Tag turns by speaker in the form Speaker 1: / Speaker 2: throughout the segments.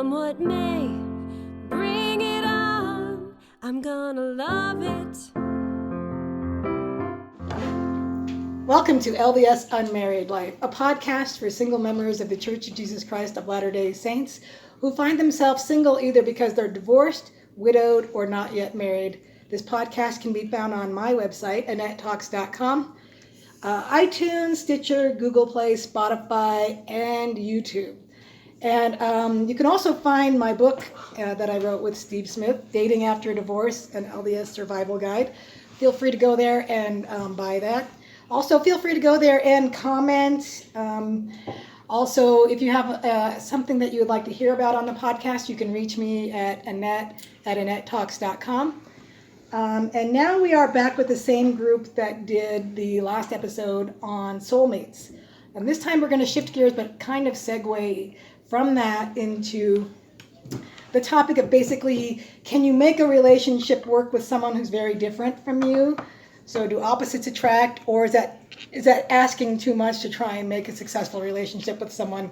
Speaker 1: Come what may, bring it on. I'm gonna love it.
Speaker 2: Welcome to LDS Unmarried Life, a podcast for single members of the Church of Jesus Christ of Latter-day Saints who find themselves single either because they're divorced, widowed, or not yet married. This podcast can be found on my website, AnnetteTalks.com, iTunes, Stitcher, Google Play, Spotify, and YouTube. And you can also find my book that I wrote with Steve Smith, Dating After Divorce, an LDS Survival Guide. Feel free to go there and buy that. Also, feel free to go there and comment. Also, if you have something that you would like to hear about on the podcast, you can reach me at AnnetteTalks.com. And now we are back with the same group that did the last episode on soulmates. And this time we're going to shift gears, but kind of segue from that into the topic of basically, can you make a relationship work with someone who's very different from you? So do opposites attract, or is that asking too much to try and make a successful relationship with someone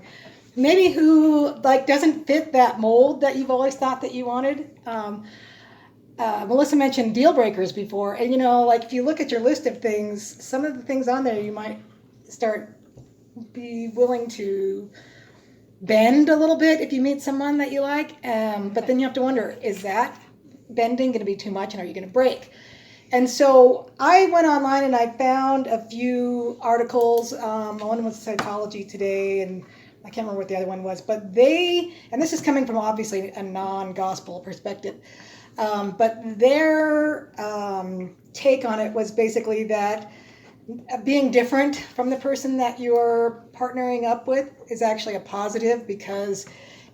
Speaker 2: maybe who doesn't fit that mold that you've always thought that you wanted? Melissa mentioned deal breakers before, and if you look at your list of things, some of the things on there you might be willing to bend a little bit if you meet someone that you like, but then you have to wonder, is that bending going to be too much, and are you going to break? And so I went online and I found a few articles. One was Psychology Today, and I can't remember what the other one was, but and this is coming from obviously a non-gospel perspective, but their take on it was basically that being different from the person that you're partnering up with is actually a positive because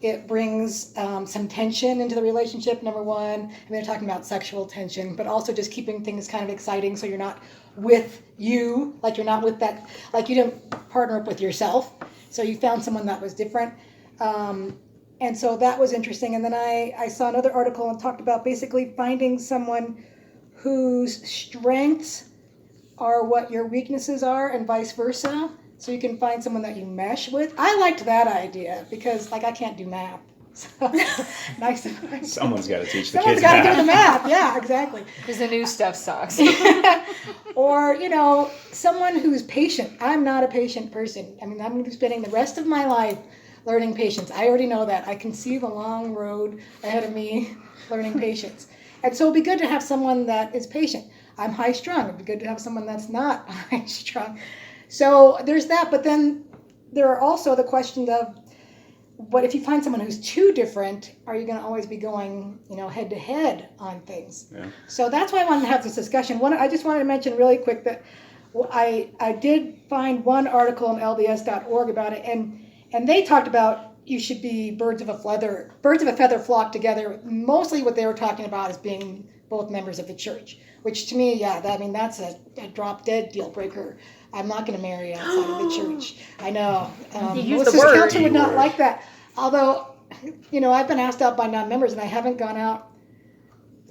Speaker 2: it brings some tension into the relationship, number one. And they're talking about sexual tension, but also just keeping things kind of exciting so you're not with you, you're not with that, you didn't partner up with yourself. So you found someone that was different. And so that was interesting. And then I saw another article and talked about basically finding someone whose strengths are what your weaknesses are and vice versa. So you can find someone that you mesh with. I liked that idea because, I can't do math. So, nice.
Speaker 3: Someone's got to teach the
Speaker 2: Someone's
Speaker 3: kids
Speaker 2: got to
Speaker 3: math.
Speaker 2: do the math. Yeah, exactly.
Speaker 4: Because the new stuff sucks.
Speaker 2: Or, someone who's patient. I'm not a patient person. I'm going to be spending the rest of my life learning patience. I already know that. I can see the long road ahead of me learning patience. And so it'd be good to have someone that is patient. I'm high-strung. It'd be good to have someone that's not high-strung. So there's that, but then there are also the questions of, what if you find someone who's too different, are you going to always be going, head-to-head on things?
Speaker 3: Yeah.
Speaker 2: So that's why I wanted to have this discussion. I just wanted to mention really quick that I did find one article on LDS.org about it, and they talked about you should be birds of a feather flock together. Mostly what they were talking about is being both members of the church, which to me, that's a drop-dead deal breaker. I'm not going to marry outside of the church. I know.
Speaker 4: Melissa's
Speaker 2: counselor would not like that. Although, I've been asked out by non-members and I haven't gone out.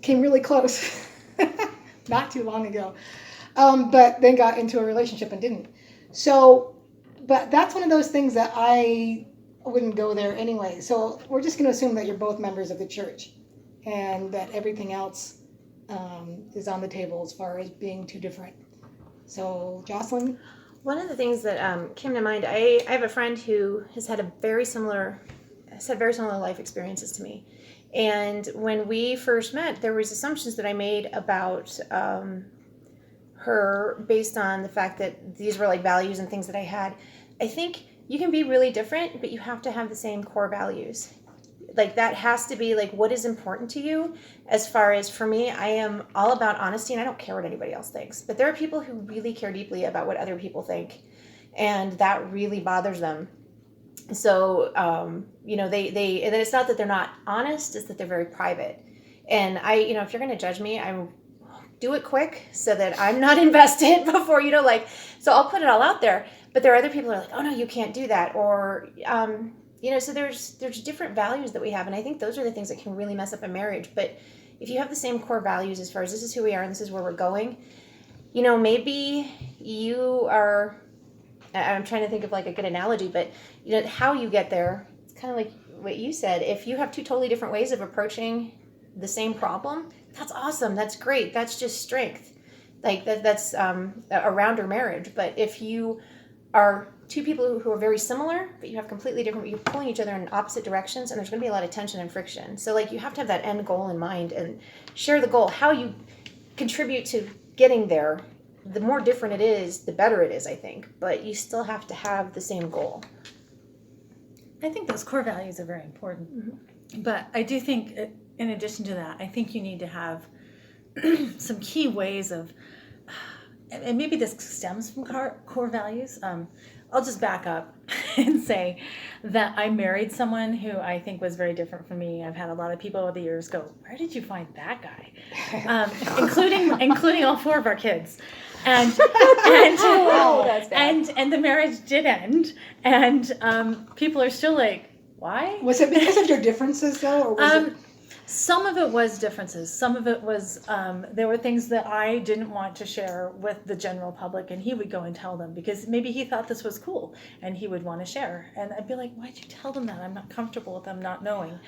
Speaker 2: Came really close. Not too long ago. But then got into a relationship and didn't. So, but that's one of those things that I wouldn't go there anyway. So we're just going to assume that you're both members of the church and that everything else is on the table as far as being too different. So, Jocelyn?
Speaker 4: One of the things that came to mind, I have a friend who has had very similar life experiences to me. And when we first met, there was assumptions that I made about her based on the fact that these were values and things that I had. I think you can be really different, but you have to have the same core values. That has to be what is important to you. As far as for me, I am all about honesty and I don't care what anybody else thinks. But there are people who really care deeply about what other people think. And that really bothers them. So, and then it's not that they're not honest, it's that they're very private. And if you're going to judge me, I do it quick so that I'm not invested before, so I'll put it all out there. But there are other people who are oh no, you can't do that. Or, so there's different values that we have. And I think those are the things that can really mess up a marriage. But if you have the same core values as far as this is who we are and this is where we're going, maybe you are, I'm trying to think of a good analogy, but how you get there, it's kind of what you said. If you have two totally different ways of approaching the same problem, that's awesome. That's great. That's just strength. Like that's around your marriage. But if you are two people who are very similar, but you have completely different, you're pulling each other in opposite directions, and there's going to be a lot of tension and friction. So like you have to have that end goal in mind and share the goal. How you contribute to getting there, the more different it is, the better it is, I think. But you still have to have the same goal.
Speaker 3: I think those core values are very important. But I do think, in addition to that, I think you need to have some key ways of, and maybe this stems from core values. I'll just back up and say that I married someone who I think was very different from me. I've had a lot of people over the years go, "Where did you find that guy?" Including all four of our kids. And the marriage did end, and people are still like, "Why?"
Speaker 2: Was it because of your differences though, or was it?
Speaker 3: Some of it was differences. Some of it was there were things that I didn't want to share with the general public, and he would go and tell them because maybe he thought this was cool, and he would want to share. And I'd be like, "Why'd you tell them that? I'm not comfortable with them not knowing."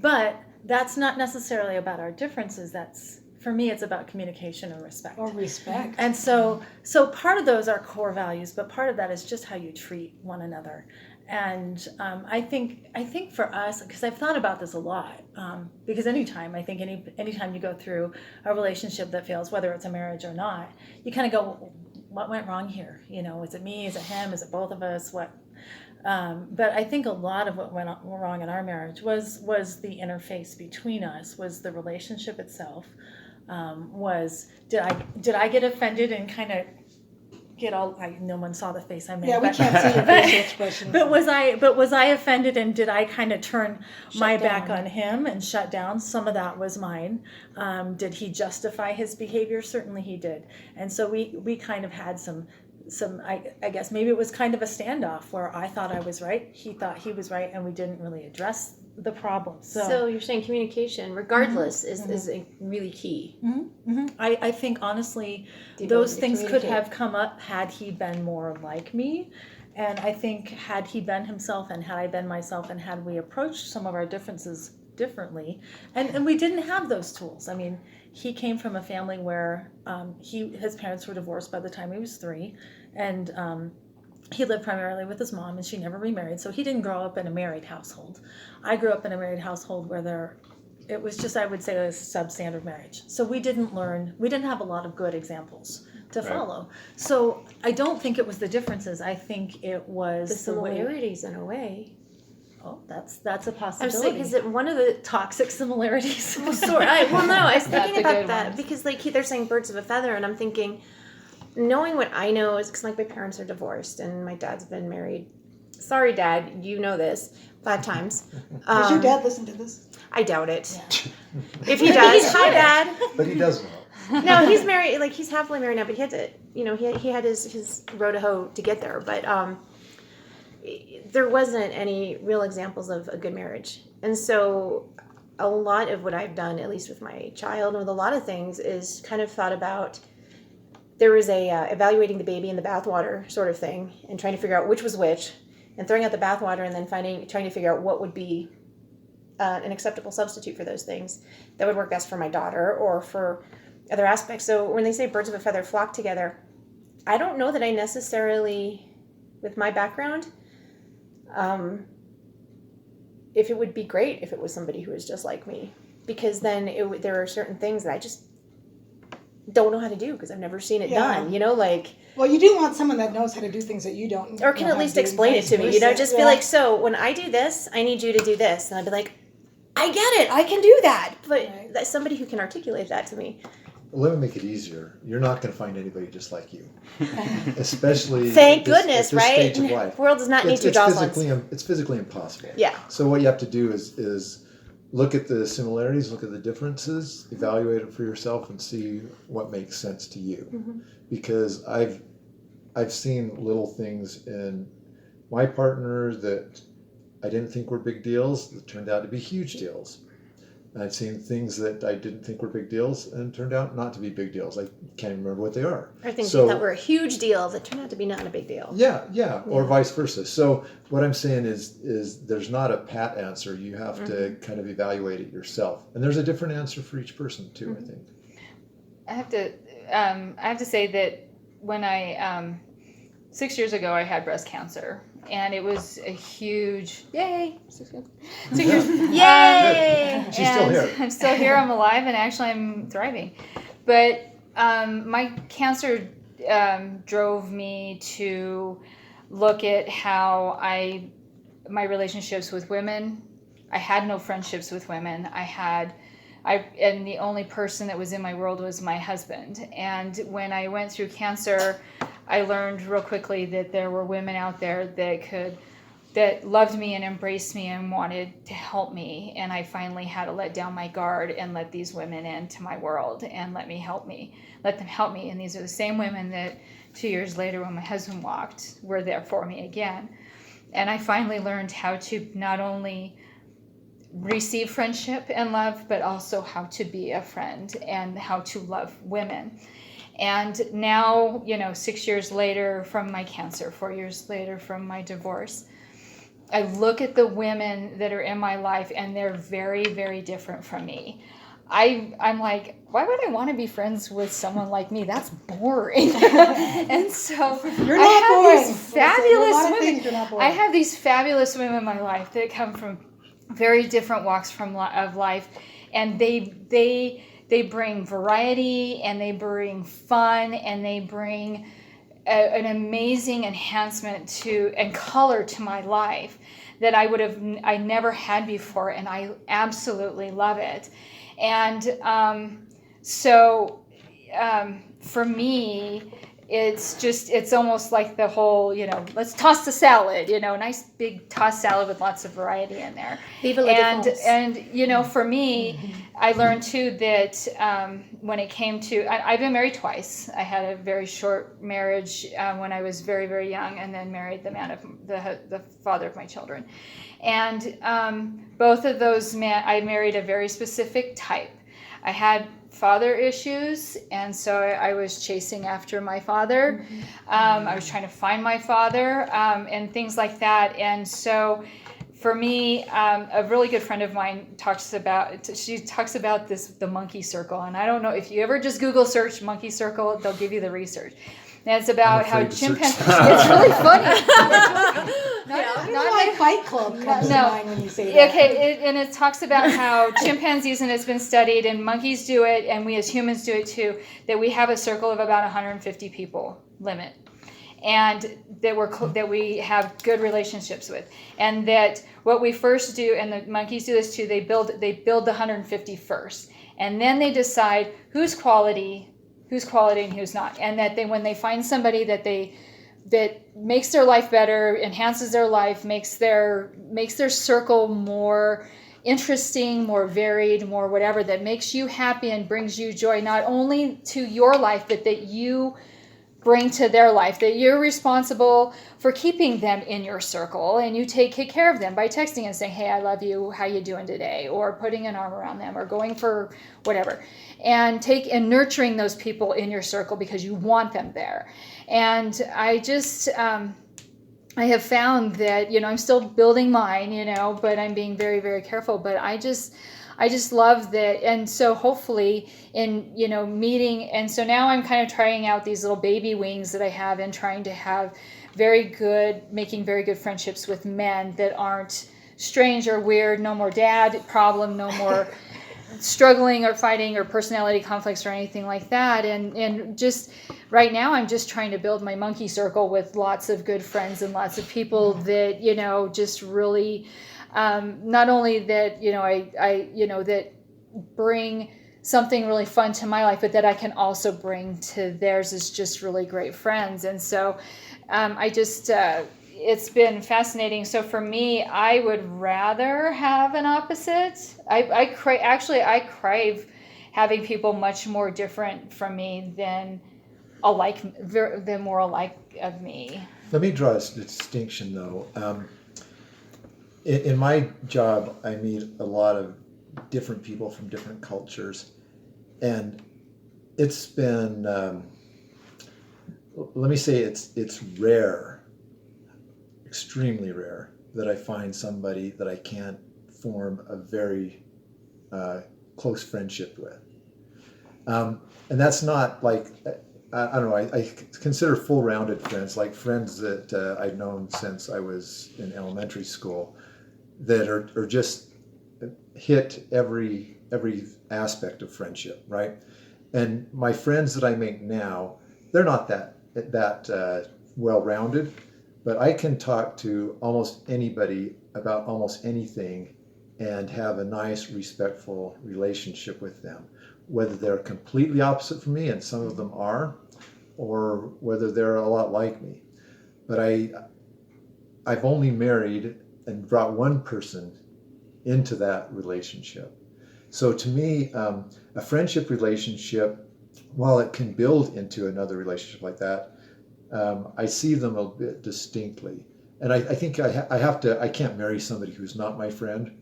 Speaker 3: But that's not necessarily about our differences. That's, for me, it's about communication and respect.
Speaker 2: Or respect.
Speaker 3: And so part of those are core values, but part of that is just how you treat one another. And I think for us, because I've thought about this a lot, because anytime you go through a relationship that fails, whether it's a marriage or not, you kind of go, what went wrong here? Is it me? Is it him? Is it both of us? What? But I think a lot of what went wrong in our marriage was the interface between us, was the relationship itself. Did I get offended and kind of get all, no one saw the face I made.
Speaker 2: Yeah, we can't see your facial expressions.
Speaker 3: But was I offended, and did I kind of turn my back
Speaker 2: down
Speaker 3: on him and shut down? Some of that was mine. Did he justify his behavior? Certainly he did. And so we kind of had some I guess maybe it was kind of a standoff where I thought I was right, he thought he was right, and we didn't really address the problem.
Speaker 4: So you're saying communication, regardless, is really key.
Speaker 3: I think honestly, those things could have come up had he been more like me. And I think had he been himself and had I been myself, and had we approached some of our differences differently, and we didn't have those tools. I mean, he came from a family where his parents were divorced by the time he was 3, and he lived primarily with his mom, and she never remarried, so he didn't grow up in a married household. I grew up in a married household where it was just, I would say, a substandard marriage. So we didn't have a lot of good examples to follow. So I don't think it was the differences. I think it was
Speaker 4: the similarities in a way.
Speaker 3: Oh, that's a possibility.
Speaker 4: I was saying, because one of the
Speaker 3: toxic similarities.
Speaker 4: I was thinking about
Speaker 2: good
Speaker 4: that
Speaker 2: ones.
Speaker 4: because they're saying birds of a feather, and I'm thinking, knowing what I know is because my parents are divorced and my dad's been married. Sorry, Dad, you know this 5 times.
Speaker 2: Does your dad listen to this?
Speaker 4: I doubt it. Yeah. If he does, hi, Dad.
Speaker 5: But he does know.
Speaker 4: No, he's married. He's happily married now, but he had to. He had his road to hoe to get there, but there wasn't any real examples of a good marriage. And so a lot of what I've done, at least with my child, and with a lot of things, is kind of thought about, there was a evaluating the baby in the bathwater sort of thing, and trying to figure out which was which, and throwing out the bathwater, and then trying to figure out what would be an acceptable substitute for those things that would work best for my daughter or for other aspects. So when they say birds of a feather flock together, I don't know that I necessarily, with my background, if it would be great if it was somebody who was just like me, because then there are certain things that I just don't know how to do because I've never seen it done.
Speaker 2: Well, you do want someone that knows how to do things that you don't,
Speaker 4: or can at least explain it to me. Just be like, so when I do this, I need you to do this, and I'd be like, I get it, I can do that. But that's somebody who can articulate that to me.
Speaker 5: Well, let me make it easier. You're not going to find anybody just like you, especially
Speaker 4: thank
Speaker 5: at
Speaker 4: goodness,
Speaker 5: this
Speaker 4: right?
Speaker 5: stage of life.
Speaker 4: The world does not need two Joselyns.
Speaker 5: It's physically impossible.
Speaker 4: Yeah.
Speaker 5: So what you have to do is look at the similarities, look at the differences, evaluate it for yourself, and see what makes sense to you. Mm-hmm. Because I've seen little things in my partner that I didn't think were big deals that turned out to be huge deals. I've seen things that I didn't think were big deals and turned out not to be big deals. I can't even remember what they are.
Speaker 4: Or things you thought were a huge deal that turned out to be not a big deal.
Speaker 5: Yeah, or vice versa. So what I'm saying is there's not a pat answer. You have to kind of evaluate it yourself. And there's a different answer for each person too, I think.
Speaker 6: I have to say that when I 6 years ago I had breast cancer, and it was a huge yay. 6 years.
Speaker 4: Yay!
Speaker 5: She's still here.
Speaker 6: I'm still here. I'm alive, and actually I'm thriving. But my cancer drove me to look at how my relationships with women. I had no friendships with women. And the only person that was in my world was my husband. And when I went through cancer, I learned real quickly that there were women out there that loved me and embraced me and wanted to help me. And I finally had to let down my guard and let these women into my world and let them help me. And these are the same women that 2 years later, when my husband walked, were there for me again. And I finally learned how to not only receive friendship and love, but also how to be a friend and how to love women. And now, 6 years later from my cancer, 4 years later from my divorce, I look at the women that are in my life, and they're very, very different from me. I'm like, why would I want to be friends with someone like me? That's boring. And so
Speaker 2: You're not boring.
Speaker 6: These fabulous women.
Speaker 2: You're not boring.
Speaker 6: I have these fabulous women in my life that come from very different walks of life, and they bring variety, and they bring fun, and they bring an amazing enhancement and color to my life that I never had before, and I absolutely love it. And for me, it's almost like the whole, let's toss the salad, nice big tossed salad with lots of variety in there.
Speaker 4: Viva la difference.
Speaker 6: And for me, I learned too that when it came to, I've been married twice. I had a very short marriage when I was very, very young, and then married the man of the father of my children. And both of those men, I married a very specific type. I had father issues, and so I was chasing after my father. I was trying to find my father, and things like that. And so for me, a really good friend of mine talks about the monkey circle. And I don't know if you ever just Google search monkey circle, they'll give you the research. And it's about how chimpanzees. It's really funny.
Speaker 2: Not like Fight Club comes to mind when you say that.
Speaker 6: Okay, and it talks about how chimpanzees, and it's been studied, and monkeys do it, and we as humans do it too, that we have a circle of about 150 people limit, and that we have good relationships with, and that what we first do, and the monkeys do this too, they build the 150 first, and then they decide who's quality and who's not, and that when they find somebody that makes their life better, enhances their life, makes their circle more interesting, more varied, more whatever, that makes you happy and brings you joy, not only to your life, but that you bring to their life, that you're responsible for keeping them in your circle, and you take care of them by texting and saying, hey, I love you, how you doing today, or putting an arm around them, or going for whatever, and nurturing those people in your circle because you want them there. And I just I have found that I'm still building mine, but I'm being very, very careful. But I just love that. And so hopefully in, meeting, and so now I'm kind of trying out these little baby wings that I have, and trying to have making very good friendships with men that aren't strange or weird, no more dad problem, no more struggling or fighting or personality conflicts or anything like that. And just right now I'm just trying to build my monkey circle with lots of good friends and lots of people that, just really, not only that, I that bring something really fun to my life, but that I can also bring to theirs as just really great friends. And so it's been fascinating. So for me, I would rather have an opposite. I crave having people much more different from me than more alike of me.
Speaker 5: Let me draw a distinction, though. In my job, I meet a lot of different people from different cultures. And it's been, let me say it's rare, extremely rare, that I find somebody that I can't form a very close friendship with. And that's not like, I don't know, I consider full-rounded friends, like friends that I've known since I was in elementary school, that are just hit every aspect of friendship, right? And my friends that I make now, they're not that well-rounded, but I can talk to almost anybody about almost anything and have a nice, respectful relationship with them, whether they're completely opposite from me, and some of them are, or whether they're a lot like me. But I've only married and brought one person into that relationship. So to me, a friendship relationship, while it can build into another relationship like that, I see them a bit distinctly. And I think I can't marry somebody who's not my friend,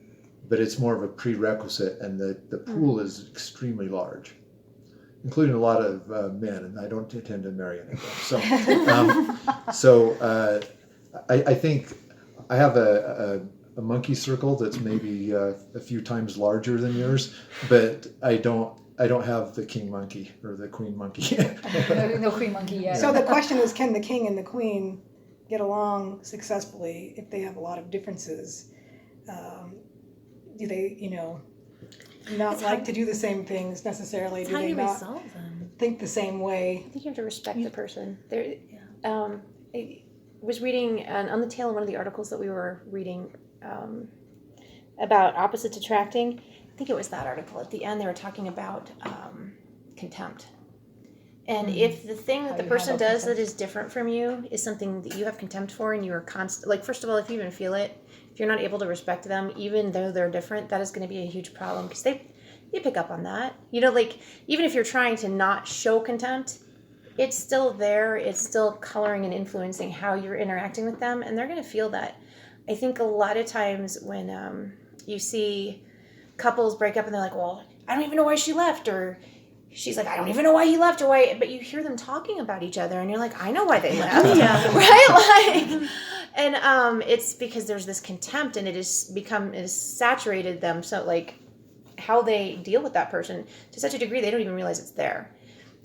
Speaker 5: but it's more of a prerequisite, and the pool is extremely large, including a lot of men, and I don't tend to marry anyone. So, I think I have a monkey circle that's maybe a few times larger than yours, but I don't have the king monkey or the queen monkey.
Speaker 6: No queen monkey yet.
Speaker 2: So the question is, can the king and the queen get along successfully if they have a lot of differences? Do they, not like to do the same things necessarily? Do
Speaker 3: How do
Speaker 2: they
Speaker 3: you
Speaker 2: not
Speaker 3: resolve them?
Speaker 2: think the same way?
Speaker 4: I think you have to respect the person. I was reading on the tail of one of the articles that we were reading about opposites attracting. I think it was that article. At the end, they were talking about contempt. And if the thing that the person does that is different from you is something that you have contempt for, and you are constant, like, first of all, if you even feel it, if you're not able to respect them, even though they're different, that is going to be a huge problem, because they pick up on that. Like, even if you're trying to not show contempt, it's still there. It's still coloring and influencing how you're interacting with them, and they're going to feel that. I think a lot of times when you see couples break up and they're like, well, I don't even know why she left, or she's like, I don't even know why he left, or why, but you hear them talking about each other and you're like, I know why they left. Right? Like, and it's because there's this contempt, and it has saturated them. So, like, how they deal with that person to such a degree, they don't even realize it's there.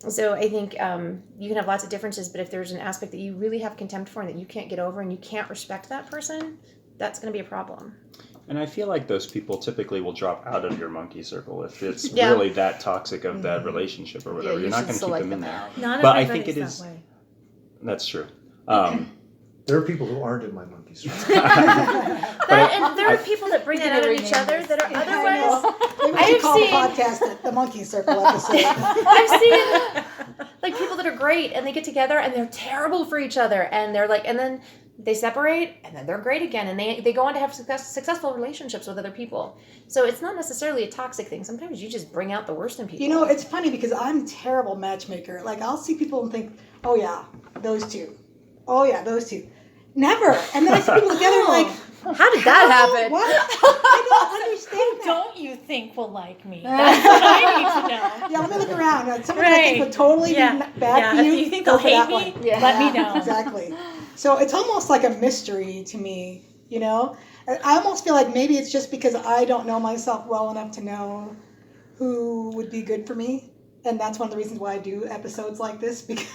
Speaker 4: So I think you can have lots of differences, but if there's an aspect that you really have contempt for and that you can't get over and you can't respect that person, that's going to be a problem.
Speaker 7: And I feel like those people typically will drop out of your monkey circle if it's really that toxic of that relationship or whatever. You're not going to keep them in there.
Speaker 3: Not
Speaker 7: but I think it
Speaker 3: that
Speaker 7: is.
Speaker 3: Way.
Speaker 7: That's true.
Speaker 5: There are people who aren't in my monkey circle.
Speaker 4: And there are people that bring it out of each other that are otherwise.
Speaker 2: Maybe we should call the podcast the Monkey Circle episode.
Speaker 4: I've seen like people that are great and they get together and they're terrible for each other, and they're like, and then they separate and then they're great again, and they go on to have successful relationships with other people. So it's not necessarily a toxic thing. Sometimes you just bring out the worst in people.
Speaker 2: It's funny because I'm a terrible matchmaker. Like, I'll see people and think, oh yeah, those two. Oh yeah, those two. Never. And then I see people together like,
Speaker 4: how did that happen?
Speaker 2: What? I don't understand that.
Speaker 3: Don't you think will like me? That's what I need to know.
Speaker 2: Yeah, let me look around. Someone I think would totally be bad for you.
Speaker 3: If you think they'll hate me, let me know.
Speaker 2: Exactly. So it's almost like a mystery to me, I almost feel like maybe it's just because I don't know myself well enough to know who would be good for me. And that's one of the reasons why I do episodes like this, because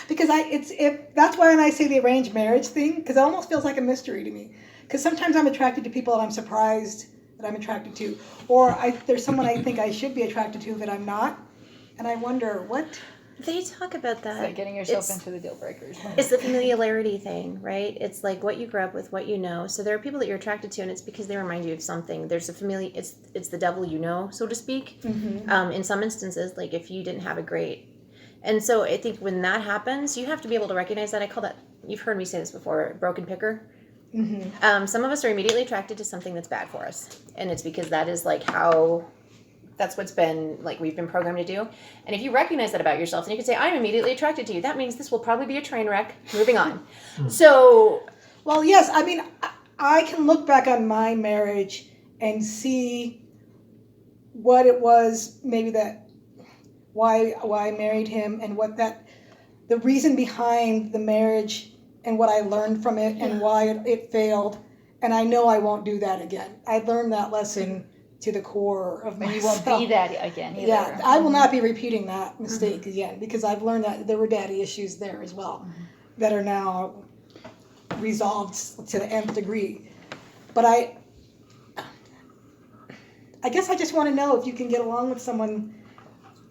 Speaker 2: that's why when I say the arranged marriage thing, because it almost feels like a mystery to me. Because sometimes I'm attracted to people that I'm surprised that I'm attracted to, or there's someone I think I should be attracted to that I'm not, and I wonder what.
Speaker 4: They talk about that.
Speaker 6: It's like getting yourself into the deal breakers.
Speaker 4: It's the familiarity thing, right? It's like what you grew up with, what you know. So there are people that you're attracted to, and it's because they remind you of something. There's it's the devil you know, so to speak. Mm-hmm. In some instances, like if you didn't have a great. And so I think when that happens, you have to be able to recognize that. I call that, you've heard me say this before, broken picker. Mm-hmm. Some of us are immediately attracted to something that's bad for us. And it's because that is like that's what's been, like, we've been programmed to do. And if you recognize that about yourself, and you can say, I'm immediately attracted to you, that means this will probably be a train wreck. Moving on. So.
Speaker 2: Well, yes, I mean, I can look back on my marriage and see what it was, maybe that why I married him, and what the reason behind the marriage, and what I learned from it, and why it failed. And I know I won't do that again. I learned that lesson to the core of myself.
Speaker 6: And you won't be that again either.
Speaker 2: Yeah, I will not be repeating that mistake again, because I've learned that there were daddy issues there as well that are now resolved to the nth degree. But I guess I just want to know if you can get along with someone,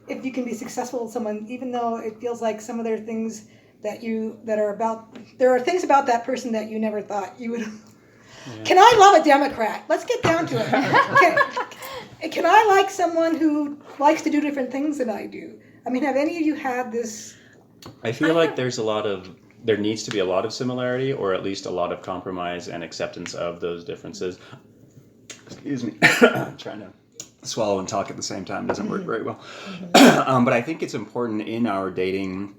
Speaker 2: if you can be successful with someone, even though it feels like some of their things there are things about that person that you never thought you would. Yeah. Can I love a Democrat? Let's get down to it. Can I like someone who likes to do different things than I do? I mean, have any of you had this?
Speaker 7: I feel like there needs to be a lot of similarity, or at least a lot of compromise and acceptance of those differences. Excuse me. I'm trying to swallow and talk at the same time. Doesn't work very well. But I think it's important in our dating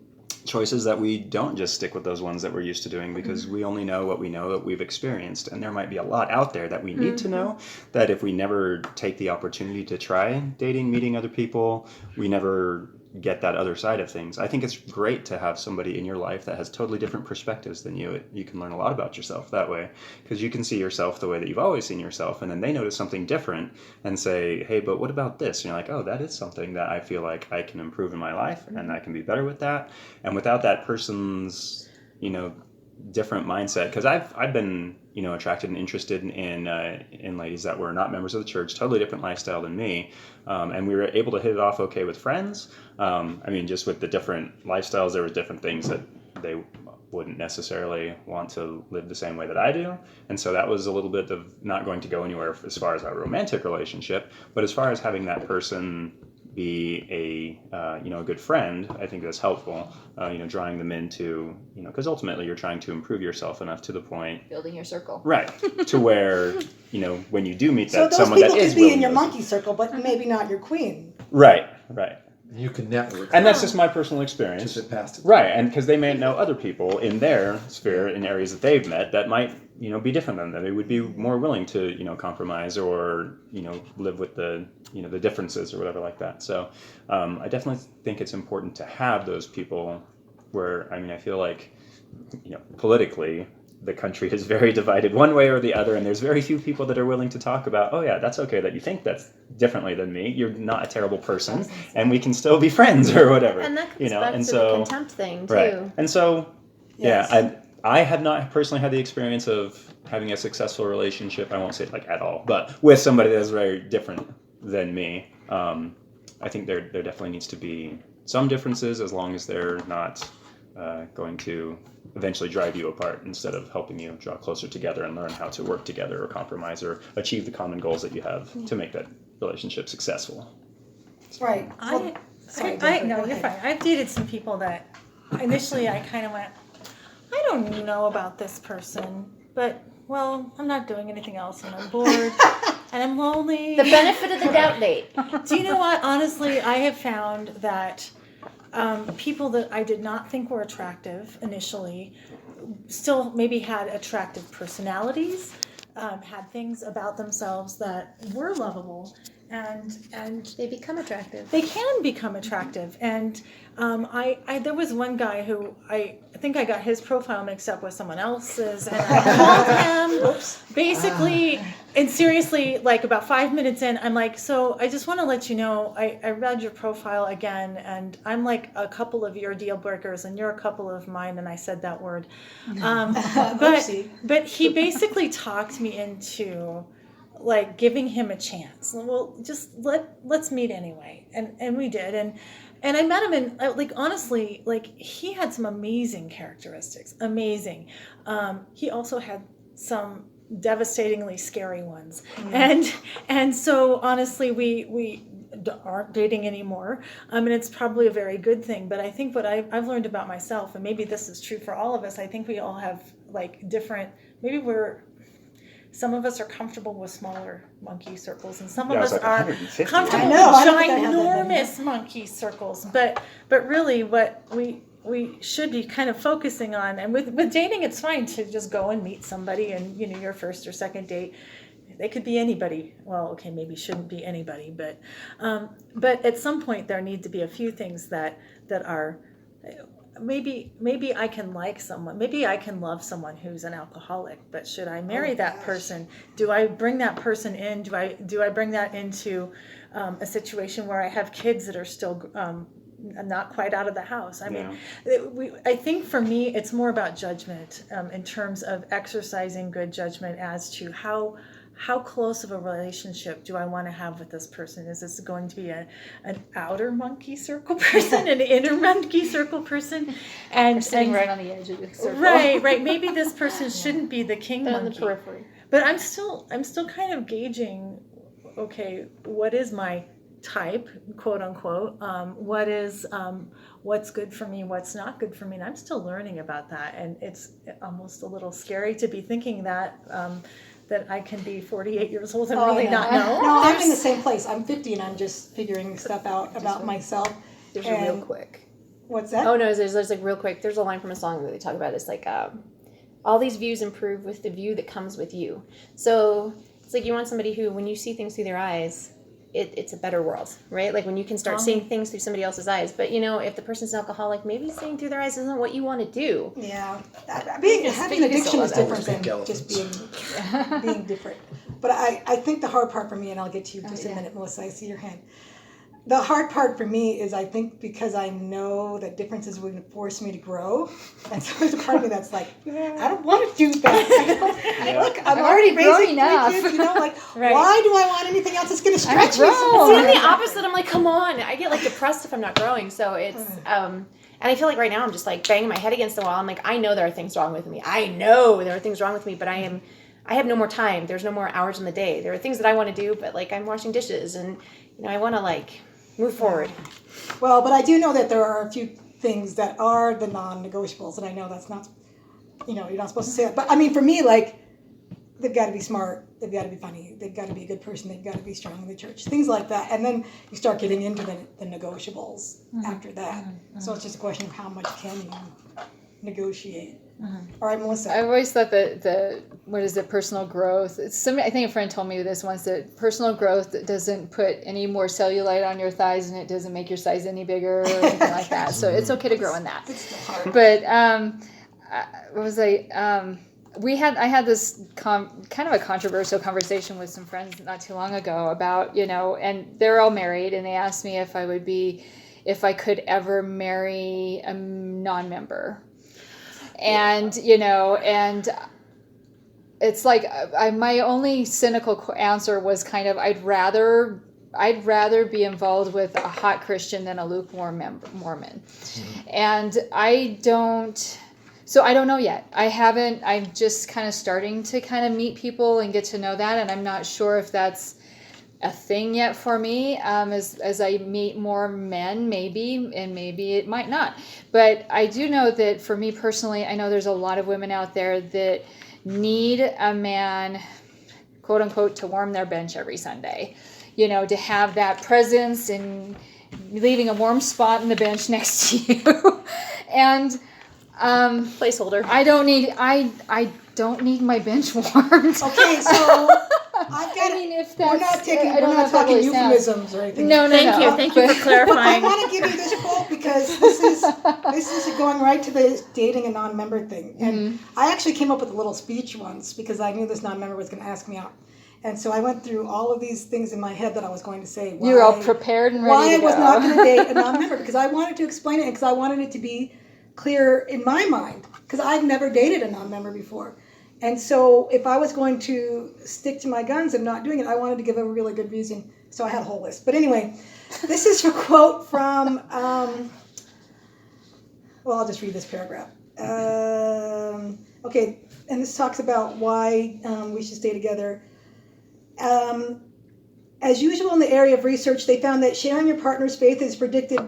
Speaker 7: choices that we don't just stick with those ones that we're used to doing, because we only know what we know that we've experienced, and there might be a lot out there that we need to know, that if we never take the opportunity to try dating, meeting other people, we never get that other side of things. I think it's great to have somebody in your life that has totally different perspectives than you. You can learn a lot about yourself that way, because you can see yourself the way that you've always seen yourself, and then they notice something different and say, hey, but what about this? And you're like, oh, that is something that I feel like I can improve in my life, and I can be better with that. And without that person's, different mindset, because I've been attracted and interested in ladies that were not members of the church, totally different lifestyle than me, and we were able to hit it off okay with friends. Just with the different lifestyles, there was different things that they wouldn't necessarily want to live the same way that I do, and so that was a little bit of not going to go anywhere as far as our romantic relationship. But as far as having that person be a good friend, I think that's helpful. Drawing them into, because ultimately you're trying to improve yourself enough to the point,
Speaker 6: building your circle,
Speaker 7: right, to where when you do meet
Speaker 2: so
Speaker 7: that someone that is
Speaker 2: those people could be in your monkey circle, but maybe not your queen.
Speaker 7: Right.
Speaker 5: You can network.
Speaker 7: And that's just my personal experience.
Speaker 5: To get past it.
Speaker 7: Right, and because they may know other people in their sphere, in areas that they've met, that might, be different than them. They would be more willing to, compromise or, live with the, the differences or whatever like that. So I definitely think it's important to have those people where, I feel like, politically, the country is very divided one way or the other, and there's very few people that are willing to talk about, oh yeah, that's okay that you think that's differently than me. You're not a terrible person, and we can still be friends or whatever.
Speaker 4: And that comes back to the contempt thing too.
Speaker 7: Right. And so, I have not personally had the experience of having a successful relationship. I won't say it like at all, but with somebody that's very different than me. I think there definitely needs to be some differences, as long as they're not going to eventually drive you apart, instead of helping you draw closer together and learn how to work together or compromise or achieve the common goals that you have to make that relationship successful.
Speaker 2: Right.
Speaker 3: No, you're fine. I've dated some people that initially I kind of went, I don't know about this person, but, I'm not doing anything else, and I'm bored, and I'm lonely.
Speaker 4: The benefit of the doubt date.
Speaker 3: Do you know what? Honestly, I have found that people that I did not think were attractive initially still maybe had attractive personalities, had things about themselves that were lovable, and
Speaker 4: they become attractive.
Speaker 3: They can become attractive. And I there was one guy who I think I got his profile mixed up with someone else's, and I called him basically, and seriously, like about 5 minutes in, I'm like, so I just want to let you know, I read your profile again, and I'm like a couple of your deal breakers, and you're a couple of mine, and I said that word. But he basically talked me into like giving him a chance. Well, just let's meet anyway, and we did, and I met him, and like honestly, like he had some amazing characteristics, amazing. He also had some devastatingly scary ones, and so honestly, we aren't dating anymore, and it's probably a very good thing. But I think what I've learned about myself, and maybe this is true for all of us, I think we all have like different. Maybe some of us are comfortable with smaller monkey circles, and some of us are comfortable with ginormous monkey circles. But really, what we should be kind of focusing on, and with dating, it's fine to just go and meet somebody, and your first or second date, They could be anybody. Well, okay, maybe shouldn't be anybody, but at some point there need to be a few things that are maybe I can like someone, maybe I can love someone who's an alcoholic, but should I marry that person? Do I bring that person in? Do I bring that into a situation where I have kids that are still not quite out of the house? I mean, I think for me, it's more about judgment in terms of exercising good judgment as to how close of a relationship do I want to have with this person? Is this going to be an outer monkey circle person, an inner monkey circle person?
Speaker 6: And sitting right on the edge of the circle.
Speaker 3: Right. Maybe this person shouldn't be the king monkey.
Speaker 4: On the periphery.
Speaker 3: But I'm still kind of gauging, okay, what is my type, quote unquote? What's good for me, what's not good for me? And I'm still learning about that. And it's almost a little scary to be thinking that I can be 48 years old and really not know.
Speaker 2: No, I'm in the same place. I'm 50 and I'm just figuring stuff out about myself.
Speaker 4: There's a real quick.
Speaker 2: What's that?
Speaker 4: Oh, no, there's like real quick. There's a line from a song that they talk about. It's like, all these views improve with the view that comes with you. So it's like you want somebody who, when you see things through their eyes, it's a better world, right? Like when you can start seeing things through somebody else's eyes. But, if the person's an alcoholic, maybe seeing through their eyes isn't what you want to do.
Speaker 2: Yeah. Having addiction is different than just being different. But I think the hard part for me, and I'll get to you in just a minute, Melissa, I see your hand. The hard part for me is I think because I know that differences would force me to grow. And so there's a part of me that's like, I don't want to do that. Look, I'm already
Speaker 6: grown enough.
Speaker 2: 3 kids, why do I want anything else that's going to stretch me?
Speaker 4: See, I'm the opposite. I'm like, come on. I get depressed if I'm not growing. So it's, and I feel like right now I'm just banging my head against the wall. I'm like, I know there are things wrong with me. I know there are things wrong with me, but I have no more time. There's no more hours in the day. There are things that I want to do, but I'm washing dishes and, I want to move forward.
Speaker 2: Well, but I do know that there are a few things that are the non-negotiables, and I know that's not, you're not supposed to say it. But I mean, for me, they've got to be smart, they've got to be funny, they've got to be a good person, they've got to be strong in the church, things like that. And then you start getting into the negotiables after that. So it's just a question of how much can you negotiate. All right, Melissa.
Speaker 6: I've always thought that personal growth. I think a friend told me this once, that personal growth doesn't put any more cellulite on your thighs and it doesn't make your size any bigger or anything like that. So it's okay to grow in that.
Speaker 2: It's still hard.
Speaker 6: But I had this kind of a controversial conversation with some friends not too long ago about, and they're all married, and they asked me if I could ever marry a non-member. And, and it's like, my only cynical answer was kind of, I'd rather be involved with a hot Christian than a lukewarm Mormon. And I don't know yet. I'm just kind of starting to kind of meet people and get to know that. And I'm not sure if that's a thing yet for me. As I meet more men, maybe, and maybe it might not. But I do know that for me personally, I know there's a lot of women out there that need a man, quote unquote, to warm their bench every Sunday. To have that presence and leaving a warm spot in the bench next to you. And
Speaker 4: placeholder.
Speaker 6: I don't need my bench warmed.
Speaker 2: Okay, so
Speaker 6: we're
Speaker 2: not talking euphemisms or anything.
Speaker 6: No.
Speaker 3: Thank you for clarifying.
Speaker 2: I want to give you this quote because this is going right to the dating a non-member thing. And I actually came up with a little speech once because I knew this non-member was going to ask me out. And so I went through all of these things in my head that I was going to say.
Speaker 6: You were all prepared and ready to go.
Speaker 2: Why I was not going to date a non-member, because I wanted to explain it, because I wanted it to be clear in my mind, because I've never dated a non-member before. And so if I was going to stick to my guns and not doing it, I wanted to give a really good reason. So I had a whole list. But anyway, this is a quote from, I'll just read this paragraph. Okay, and this talks about why we should stay together. As usual in the area of research, they found that sharing your partner's faith is predicted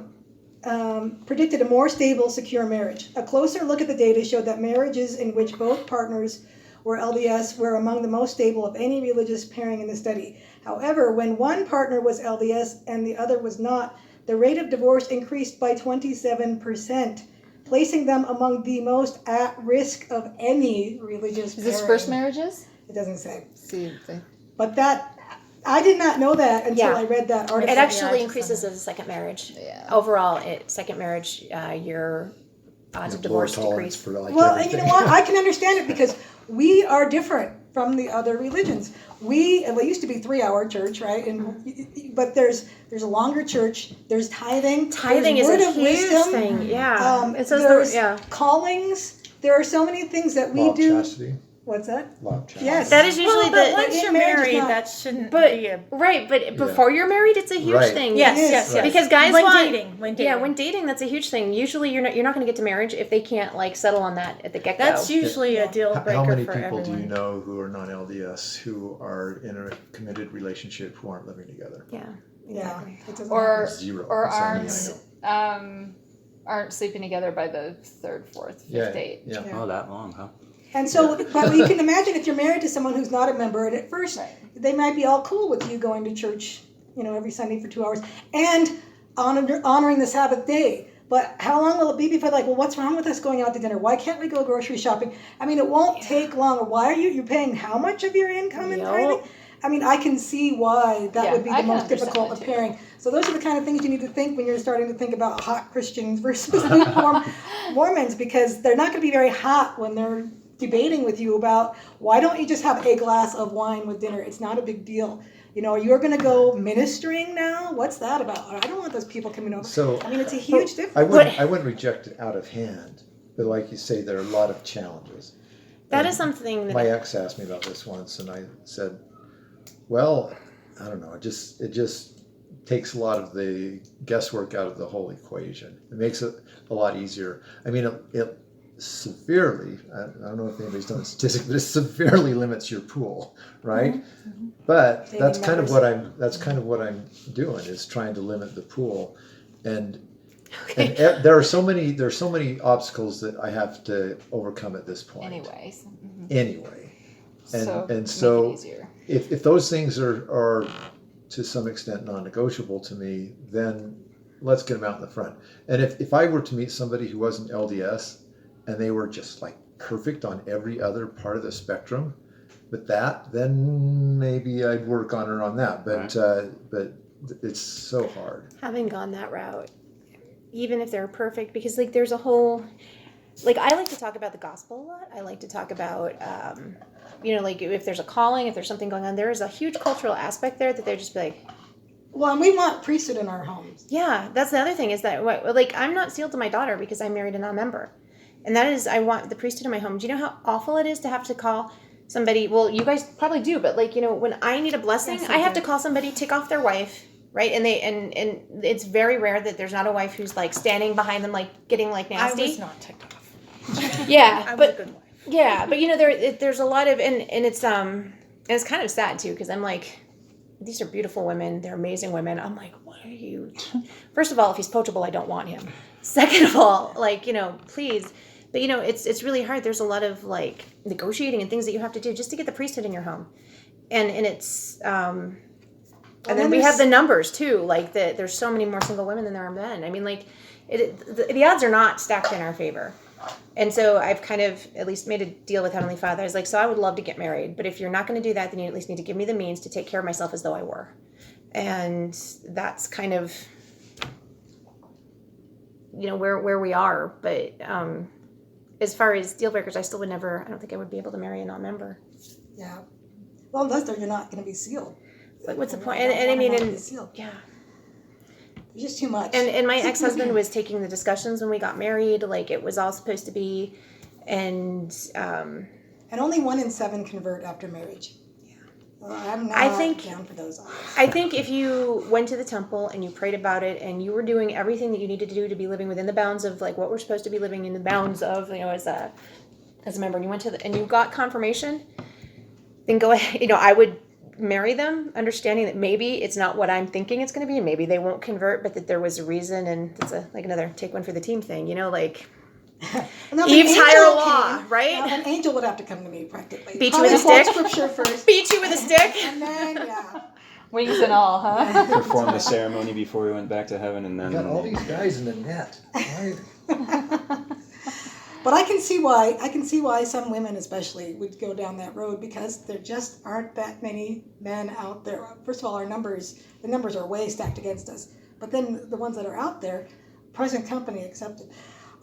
Speaker 2: a more stable, secure marriage. A closer look at the data showed that marriages in which both partners were LDS were among the most stable of any religious pairing in the study. However, when one partner was LDS and the other was not, the rate of divorce increased by 27%, placing them among the most at risk of any religious pairing.
Speaker 6: Is this first marriages?
Speaker 2: It doesn't say.
Speaker 6: See,
Speaker 2: But I did not know that until
Speaker 4: Yeah.
Speaker 2: I read that article.
Speaker 4: It actually increases as a second marriage.
Speaker 6: Yeah.
Speaker 4: Overall, second marriage, your odds of
Speaker 5: Lower
Speaker 4: divorce
Speaker 5: tolerance
Speaker 4: decrease.
Speaker 5: for like
Speaker 2: Well, and
Speaker 5: everything.
Speaker 2: you know what? I can understand it because we are different from the other religions. It used to be 3-hour church, right? But there's a longer church. There's tithing.
Speaker 4: Tithing
Speaker 2: there's
Speaker 4: is
Speaker 2: word
Speaker 4: a
Speaker 2: of
Speaker 4: huge
Speaker 2: wisdom.
Speaker 4: thing. Yeah. It says
Speaker 2: There's callings. There are so many things that we
Speaker 5: Law of
Speaker 2: do.
Speaker 5: chastity.
Speaker 2: What's that?
Speaker 5: Law of chastity.
Speaker 2: Yes.
Speaker 4: that is usually
Speaker 3: But
Speaker 4: the
Speaker 3: once
Speaker 2: in
Speaker 3: you're
Speaker 2: marriage is
Speaker 3: married,
Speaker 2: not-
Speaker 3: that shouldn't
Speaker 4: but
Speaker 3: be a
Speaker 4: right, but before you're married, it's a huge
Speaker 5: Right.
Speaker 4: thing.
Speaker 3: yes,
Speaker 2: It is.
Speaker 3: yes, yes.
Speaker 4: Because guys
Speaker 3: when
Speaker 4: want
Speaker 3: dating,
Speaker 4: Yeah, when dating, that's a huge thing. Usually, you're not going to get to marriage if they can't like settle on that at the get go.
Speaker 3: that's usually a deal breaker
Speaker 5: How many
Speaker 3: for
Speaker 5: people
Speaker 3: everyone.
Speaker 5: do you know who are non-LDS who are in a committed relationship who aren't living together?
Speaker 4: Yeah,
Speaker 2: Yeah.
Speaker 4: exactly.
Speaker 2: It doesn't
Speaker 6: Or
Speaker 5: Zero.
Speaker 6: or
Speaker 5: That's how many I know.
Speaker 6: aren't sleeping together by the third, fourth, fifth
Speaker 5: Yeah,
Speaker 6: date.
Speaker 5: yeah.
Speaker 7: Oh, that long, huh?
Speaker 2: And so, but you can imagine if you're married to someone who's not a member, and at first
Speaker 6: Right.
Speaker 2: they might be all cool with you going to church, every Sunday for 2 hours and honoring the Sabbath day. But how long will it be before they're like, well, what's wrong with us going out to dinner? Why can't we go grocery shopping? I mean, it won't take long. Why are you're paying how much of your income in tithing? I mean, I can see why that
Speaker 6: Yeah,
Speaker 2: would be
Speaker 6: I
Speaker 2: the
Speaker 6: can
Speaker 2: most
Speaker 6: understand
Speaker 2: difficult
Speaker 6: that
Speaker 2: of
Speaker 6: too.
Speaker 2: pairing. So those are the kind of things you need to think when you're starting to think about hot Christians versus lukewarm Mormons, because they're not going to be very hot when they're debating with you about why don't you just have a glass of wine with dinner? It's not a big deal. You're going to go ministering now? What's that about? I don't want those people coming over.
Speaker 5: So
Speaker 2: I mean, it's a huge difference.
Speaker 5: I wouldn't reject it out of hand, but like you say, there are a lot of challenges.
Speaker 4: That
Speaker 5: And
Speaker 4: is something that
Speaker 5: my ex asked me about this once, and I said, "Well, I don't know. It just takes a lot of the guesswork out of the whole equation. It makes it a lot easier. I mean, it severely. I don't know if anybody's done the statistic, but it severely limits your pool, right?
Speaker 2: Mm-hmm.
Speaker 5: But
Speaker 2: Dating
Speaker 5: that's kind of
Speaker 2: numbers.
Speaker 5: what I'm doing is trying to limit the pool, and there are so many obstacles that I have to overcome at this point.
Speaker 6: Anyways.
Speaker 5: Anyway, and
Speaker 6: make
Speaker 5: so
Speaker 6: it easier.
Speaker 5: if those things are to some extent non-negotiable to me, then let's get them out in the front. And if I were to meet somebody who wasn't LDS and they were just like perfect on every other part of the spectrum, with that, then maybe I'd work on her on that. But it's so hard.
Speaker 4: having gone that route, even if they're perfect, because like there's a whole, like I like to talk about the gospel a lot. I like to talk about, like if there's a calling, if there's something going on, there is a huge cultural aspect there that they're just be like,
Speaker 2: Well, and we want priesthood in our homes.
Speaker 4: yeah, that's the other thing is that like I'm not sealed to my daughter because I married a non-member, and that is I want the priesthood in my home. Do you know how awful it is to have to call somebody? Well, you guys probably do, but like when I need a blessing,
Speaker 2: Yes,
Speaker 4: I
Speaker 2: I
Speaker 4: have
Speaker 2: do.
Speaker 4: to call somebody, tick off their wife, right? And it's very rare that there's not a wife who's like standing behind them, like getting like
Speaker 3: I
Speaker 4: nasty.
Speaker 3: was not ticked off.
Speaker 4: Yeah,
Speaker 3: I was a
Speaker 4: but
Speaker 3: good wife.
Speaker 4: yeah, but there's a lot of and it's kind of sad too because I'm like, these are beautiful women, they're amazing women. I'm like, what are you? First of all, if he's poachable, I don't want him. Second of all, like please. But it's really hard. There's a lot of like negotiating and things that you have to do just to get the priesthood in your home, and it's and then we have the numbers too. Like there's so many more single women than there are men. I mean, like the odds are not stacked in our favor. And so I've kind of at least made a deal with Heavenly Father. I was like, so I would love to get married, but if you're not going to do that, then you at least need to give me the means to take care of myself as though I were. And that's kind of where we are. But as far as deal breakers, I don't think I would be able to marry a non-member.
Speaker 2: Yeah. Well, unless you're not going to be sealed.
Speaker 4: Like, what's the point?
Speaker 2: don't
Speaker 4: And I mean,
Speaker 2: wanna not
Speaker 4: and
Speaker 2: be sealed.
Speaker 4: yeah.
Speaker 2: There's just too much.
Speaker 4: And my ex-husband was taking the discussions when we got married, like it was all supposed to be, and
Speaker 2: And only 1 in 7 convert after marriage. Yeah. Well, I'm not down for those odds.
Speaker 4: I think if you went to the temple and you prayed about it and you were doing everything that you needed to do to be living within the bounds of like what we're supposed to be living in the bounds of, as a member, and you went and you got confirmation, then go ahead. I would marry them, understanding that maybe it's not what I'm thinking it's going to be, and maybe they won't convert, but that there was a reason, and it's another take one for the team thing, like
Speaker 2: Now, if
Speaker 4: Eve's
Speaker 2: an
Speaker 4: higher
Speaker 2: angel
Speaker 4: law,
Speaker 2: came,
Speaker 4: right?
Speaker 2: Now, an angel would have to come to me practically.
Speaker 4: Beat you
Speaker 2: Probably
Speaker 4: with a
Speaker 2: quote
Speaker 4: stick?
Speaker 2: Scripture first.
Speaker 4: Beat you with a stick.
Speaker 2: And then, yeah.
Speaker 6: Wings and all, huh?
Speaker 7: Perform the ceremony before we went back to heaven, and
Speaker 5: You
Speaker 7: then
Speaker 5: got all these guys in the net. Why?
Speaker 2: But I can see why some women especially would go down that road, because there just aren't that many men out there. First of all, the numbers are way stacked against us. But then the ones that are out there, present company accepted,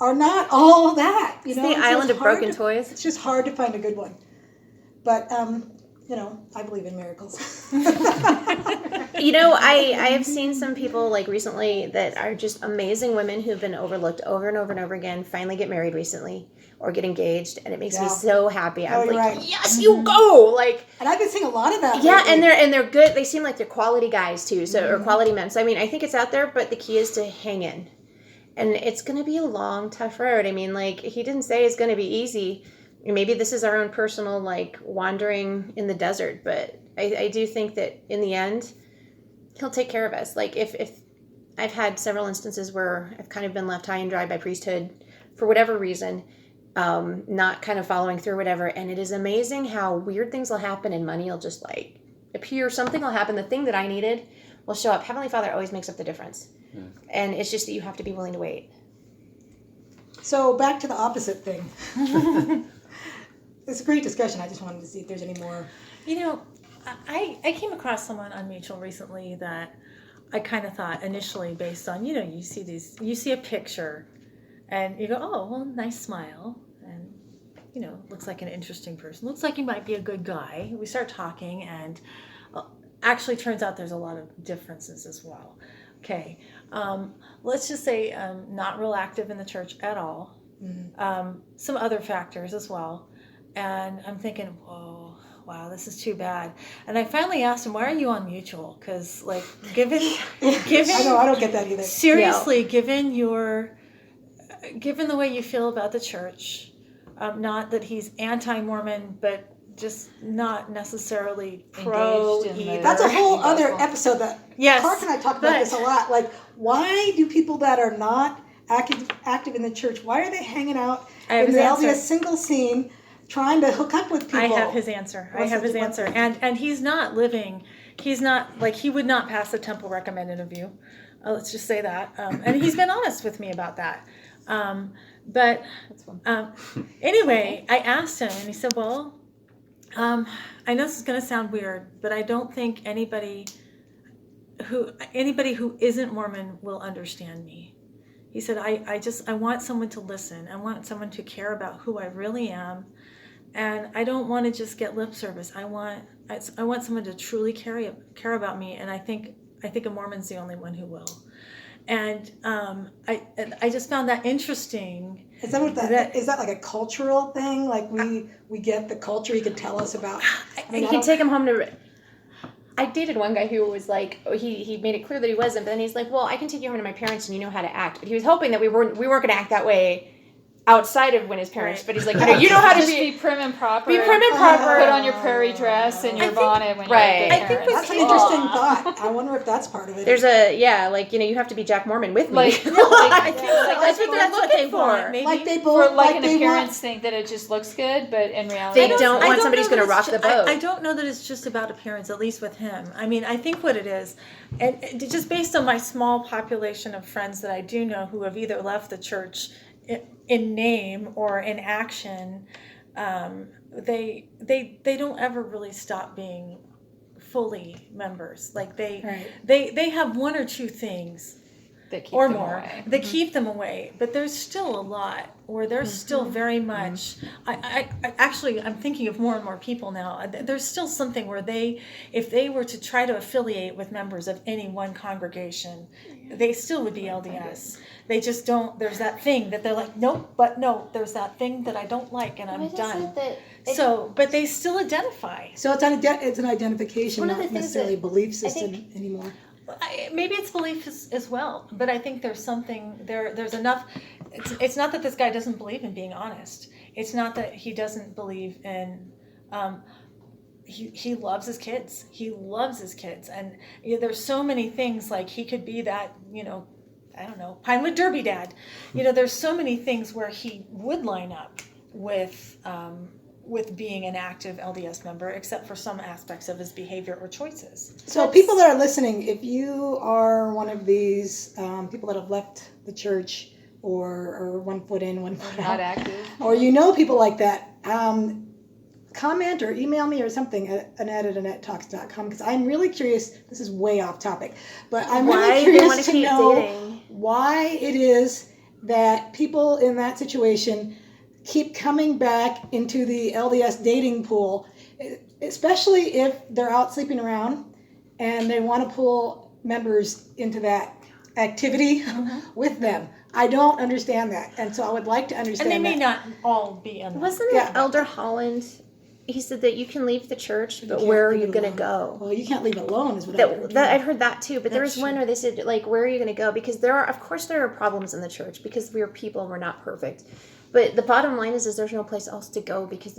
Speaker 2: are not all that.
Speaker 4: It's the island of broken toys.
Speaker 2: It's just hard to find a good one. But I believe in miracles.
Speaker 4: I have seen some people like recently that are just amazing women who've been overlooked over and over and over again, finally get married recently or get engaged, and it makes me so happy. I'm like,
Speaker 2: right.
Speaker 4: yes, you go! Like,
Speaker 2: and I've been seeing a lot of that.
Speaker 4: Yeah,
Speaker 2: lately.
Speaker 4: and they're good. They seem like they're quality guys too, or quality men. So I mean, I think it's out there, but the key is to hang in. And it's going to be a long, tough road. I mean, like, he didn't say it's going to be easy. Maybe this is our own personal, like, wandering in the desert. But I do think that in the end, he'll take care of us. Like, if I've had several instances where I've kind of been left high and dry by priesthood for whatever reason, not kind of following through, whatever. And it is amazing how weird things will happen and money will just, like, appear. Something will happen. The thing that I needed will show up. Heavenly Father always makes up the difference. And it's just that you have to be willing to wait.
Speaker 2: So back to the opposite thing. It's a great discussion. I just wanted to see if there's any more.
Speaker 3: I came across someone on Mutual recently that I kind of thought initially, based on, you see a picture and you go, oh, well, nice smile. And, looks like an interesting person. Looks like he might be a good guy. We start talking, and actually turns out there's a lot of differences as well. Okay, let's just say not real active in the church at all. Some other factors as well. And I'm thinking, whoa, wow, this is too bad. And I finally asked him, why are you on Mutual? Because, like, given
Speaker 2: I know, I don't get that either.
Speaker 3: Seriously, given the way you feel about the church, not that he's anti-Mormon, but just not necessarly pro either.
Speaker 2: That's a whole other episode that Clark and I talked about this a lot. Like, why do people that are not active in the church, why are they hanging out in the LDS single scene trying to hook up with people?
Speaker 3: I have his answer. And he's not living, he would not pass the temple recommended of you. Let's just say that. And he's been honest with me about that. Anyway, I asked him, and he said, well, I know this is going to sound weird, but I don't think anybody who isn't Mormon will understand me. He said, I want someone to listen. I want someone to care about who I really am. And I don't want to just get lip service. I want someone to truly care about me. And I think a Mormon's the only one who will. And I just found that interesting.
Speaker 2: Is that what is that like a cultural thing? Like we get the culture. He could tell us about.
Speaker 4: You can take him home to. I dated one guy who was like, he made it clear that he wasn't, but then he's like, well, I can take you home to my parents and you know how to act. But he was hoping that we weren't going to act that way outside of when his parents. Right. But he's like, you know how to be
Speaker 6: prim and proper.
Speaker 4: Be prim and proper.
Speaker 6: Put on your prairie dress and your bonnet when you're with your parents.
Speaker 2: That's an interesting thought. I wonder if that's part of it.
Speaker 4: There's you have to be Jack Mormon with me.
Speaker 6: I
Speaker 4: think that's what they're looking for.
Speaker 3: Maybe.
Speaker 2: Like they both,
Speaker 6: an appearance think that it just looks good, but in reality,
Speaker 4: they don't want somebody who's going to rock the boat.
Speaker 3: I don't know that it's just about appearance, at least with him. I mean, I think what it is, and just based on my small population of friends that I do know who have either left the church in name or in action, they don't ever really stop being fully members. Like they have one or two things
Speaker 6: that keep
Speaker 3: or
Speaker 6: them
Speaker 3: more
Speaker 6: away.
Speaker 3: that keep them away, but there's still a lot where there's still very much. I actually I'm thinking of more and more people now. There's still something where if they were to try to affiliate with members of any one congregation, they still would be LDS. They just don't. There's that thing that they're like, nope, but no. There's that thing that I don't like, and I'm done. But they still identify.
Speaker 2: So it's an identification, not necessarily a belief system anymore.
Speaker 3: Maybe it's belief as well, but I think there's something there's enough. It's not that this guy doesn't believe in being honest. It's not that he doesn't believe in. He loves his kids. He loves his kids, and there's so many things, like he could be that I don't know, Pinewood Derby dad. There's so many things where he would line up with being an active LDS member, except for some aspects of his behavior or choices.
Speaker 2: So people that are listening, if you are one of these people that have left the church or 1 foot in, 1 foot
Speaker 6: Not
Speaker 2: out,
Speaker 6: active.
Speaker 2: or you know people like that, comment or email me or something at annette@annettetalks.com, because I'm really curious. This is way off topic, but I'm really
Speaker 4: they want
Speaker 2: curious
Speaker 4: to
Speaker 2: to
Speaker 4: keep
Speaker 2: know
Speaker 4: dating.
Speaker 2: why it is that people in that situation keep coming back into the LDS dating pool, especially if they're out sleeping around and they want to pull members into that activity with them. I don't understand that, and so I would like to understand
Speaker 3: And they may
Speaker 2: that.
Speaker 3: not all be in that.
Speaker 4: Wasn't it
Speaker 2: Yeah.
Speaker 4: Elder Holland? He said that you can leave the church,
Speaker 2: You
Speaker 4: but
Speaker 2: can't
Speaker 4: where are
Speaker 2: leave
Speaker 4: you
Speaker 2: it
Speaker 4: going to
Speaker 2: alone.
Speaker 4: go?
Speaker 2: Well, you can't leave it alone, is what I heard.
Speaker 4: That I've heard that too, but there
Speaker 3: That's
Speaker 4: was one
Speaker 3: true.
Speaker 4: where they said, like, where are you going to go? Because there are problems in the church because we're people, we're not perfect. But the bottom line is there's no place else to go because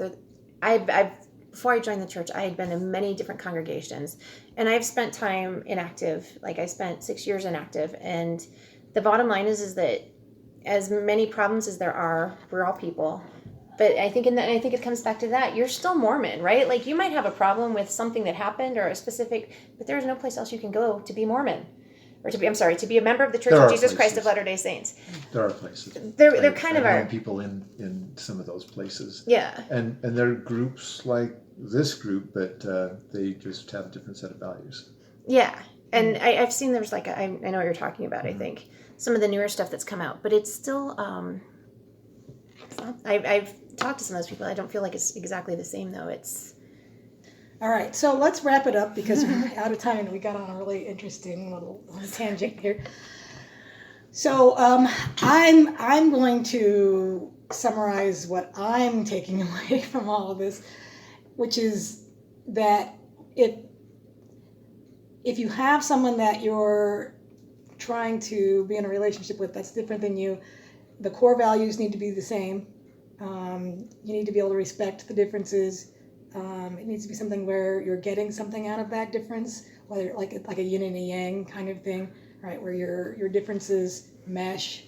Speaker 4: before I joined the church, I had been in many different congregations, and I've spent time inactive. Like I spent 6 years inactive, and the bottom line is that as many problems as there are, we're all people. But I think it comes back to that. You're still Mormon, right? Like you might have a problem with something that happened or a specific, but there's no place else you can go to be Mormon, or to be a member of the Church
Speaker 5: There
Speaker 4: of
Speaker 5: are
Speaker 4: Jesus Christ of
Speaker 5: places.
Speaker 4: Latter-day Saints.
Speaker 5: There are places.
Speaker 4: They're kind of
Speaker 5: I know
Speaker 4: are.
Speaker 5: people in some of those places.
Speaker 4: Yeah.
Speaker 5: And there are groups like this group, but they just have a different set of values.
Speaker 4: Yeah. And I've seen there's like, I know what you're talking about, I think. Some of the newer stuff that's come out, but it's still, it's not, I've talked to some of those people. I don't feel like it's exactly the same though. It's,
Speaker 2: All right, so let's wrap it up because we're out of time and we got on a really interesting little tangent here. So I'm going to summarize what I'm taking away from all of this, which is that if you have someone that you're trying to be in a relationship with that's different than you, the core values need to be the same. You need to be able to respect the differences. It needs to be something where you're getting something out of that difference, whether like a yin and a yang kind of thing, right? Where your differences mesh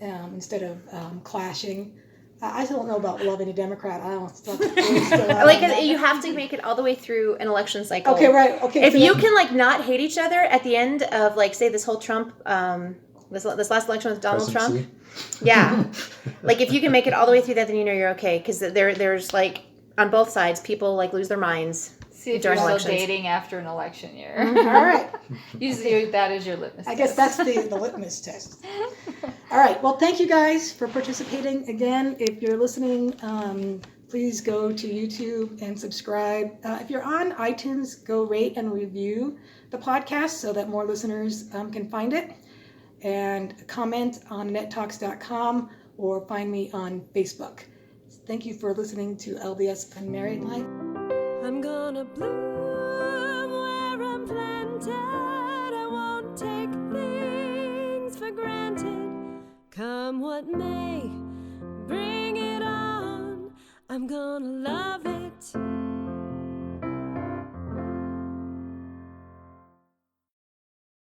Speaker 2: instead of clashing. I still don't know about loving a Democrat. I don't still
Speaker 4: like you have to make it all the way through an election cycle.
Speaker 2: Okay, right. Okay.
Speaker 4: If
Speaker 2: so
Speaker 4: you
Speaker 2: that-
Speaker 4: can like not hate each other at the end of like say this whole Trump this last election with Donald Trump,
Speaker 5: Presidency.
Speaker 4: yeah, like if you can make it all the way through that, then you know you're okay because there's like on both sides people like lose their minds.
Speaker 6: See if
Speaker 4: During
Speaker 6: you're
Speaker 4: elections.
Speaker 6: still dating after an election year.
Speaker 2: all right.
Speaker 6: Use that as your litmus
Speaker 2: I guess
Speaker 6: test.
Speaker 2: that's the litmus test. All right. Well, thank you guys for participating. Again, if you're listening, please go to YouTube and subscribe. If you're on iTunes, go rate and review the podcast so that more listeners can find it. And comment on annettetalks.com or find me on Facebook. Thank you for listening to LDS Unmarried Life.
Speaker 1: I'm gonna bloom